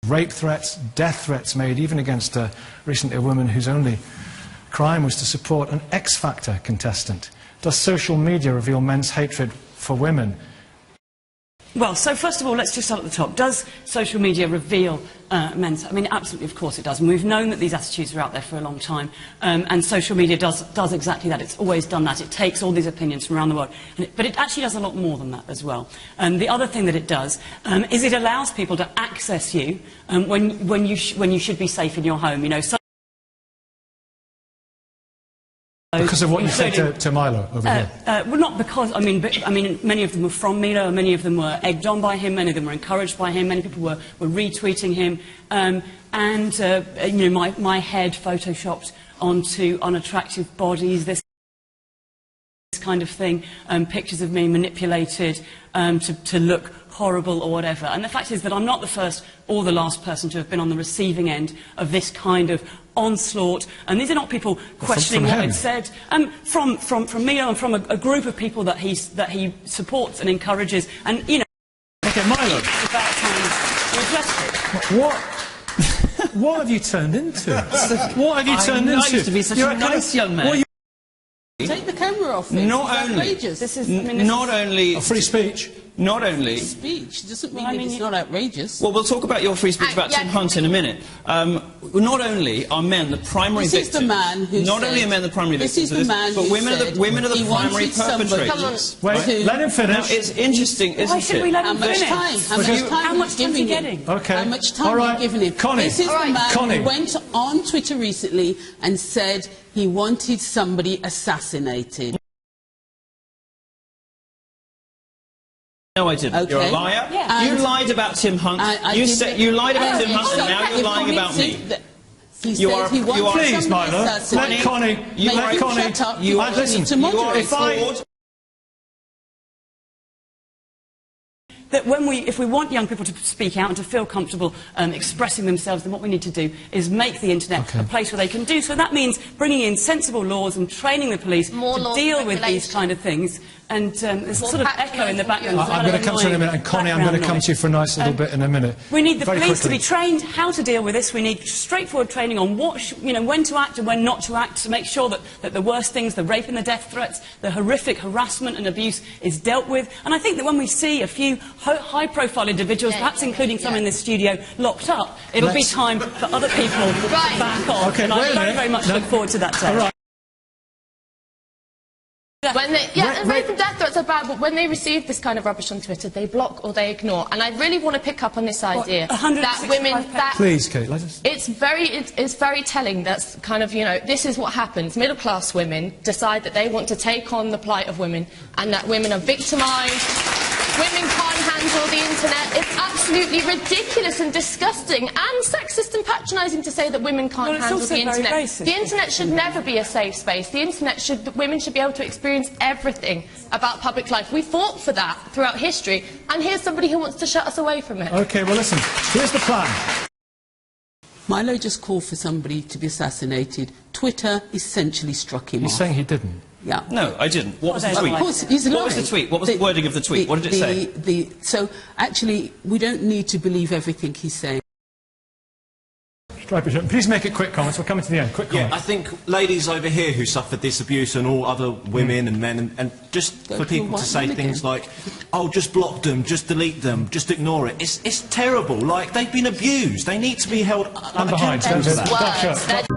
rape threats, death threats made even against recently a woman whose only crime was to support an X Factor contestant. Does social media reveal men's hatred for women? Well, so first of all, let's just start at the top. Does social media reveal men's... I mean, absolutely, of course it does. And we've known that these attitudes are out there for a long time. And social media does exactly that. It's always done that. It takes all these opinions from around the world. But it actually does a lot more than that as well. The other thing that it does is it allows people to access you when you should be safe in your home. You know, because of what you said to Milo over here? Well, not because, I mean, many of them were from Milo, many of them were egged on by him, many of them were encouraged by him, many people were retweeting him, you know, my head photoshopped onto unattractive bodies, this kind of thing, pictures of me manipulated to look horrible or whatever. And the fact is that I'm not the first or the last person to have been on the receiving end of this kind of onslaught, and these are not people questioning what it said. From Milo and from a group of people that he supports and encourages, and you know. Okay, Milo. It's about time to address it. What have you turned into? What have you turned into? I used to be such a nice young man. Take the camera off it. Not only, outrageous. This is not only free speech. Not only... Speech doesn't mean that it's not outrageous. Well, we'll talk about your free speech about Tim Hunt in a minute. Not only are men the primary victims... This is the man who Not only are men the primary victims of this, but women are the primary perpetrators. Wait, let him finish. Now, it's interesting, isn't it? Why should we let him finish? How much time are you getting? Okay. How much time are you giving him? Connie. This is the man who went on Twitter recently and said he wanted somebody assassinated. No, I didn't. Okay. You're a liar. Yeah. You lied about Tim Hunt. You lied about Tim Hunt, and now you're lying about me. You are. Please, Milo. Let Connie. Let Connie. Shut up. You are. Listen. You are a fraud. That if we want young people to speak out and to feel comfortable expressing themselves, then what we need to do is make the internet a place where they can do so. That means bringing in sensible laws and training the police to deal with these kind of things. And there's a sort of echo in the background. I'm going to come to you in a minute, and Connie, I'm going to come to you for a nice little bit in a minute. We need the police to be trained how to deal with this. We need straightforward training on when to act and when not to act, to make sure that the worst things, the rape and the death threats, the horrific harassment and abuse is dealt with. And I think that when we see a few high-profile individuals, perhaps including some in this studio, locked up, it'll be time for other people to back off. Okay, and I very much look forward to that day. When they, rape and death threats are bad, but when they receive this kind of rubbish on Twitter, they block or they ignore. And I really want to pick up on this idea that women... Please, Kate, let us... It's very telling that's kind of, you know, this is what happens. Middle-class women decide that they want to take on the plight of women and that women are victimised, women can't handle the internet. It's absolutely ridiculous and disgusting and sexist and patronising to say that women can't handle the internet. The internet should never be a safe space. The internet women should be able to experience everything about public life. We fought for that throughout history, and here's somebody who wants to shut us away from it. Okay, well listen, here's the plan. Milo just called for somebody to be assassinated. Twitter essentially struck him off. He's saying he didn't. Yeah. No, I didn't. What was the tweet? Of course, he's lying. What was the tweet? What was the wording of the tweet? What did it say? So, actually, we don't need to believe everything he's saying. Please make it quick comments. We're coming to the end. Quick comments. Yeah, I think ladies over here who suffered this abuse and all other women and men, and just for people to say things like, oh, just block them, just delete them, just ignore it. It's terrible. Like, they've been abused. They need to be held accountable for that.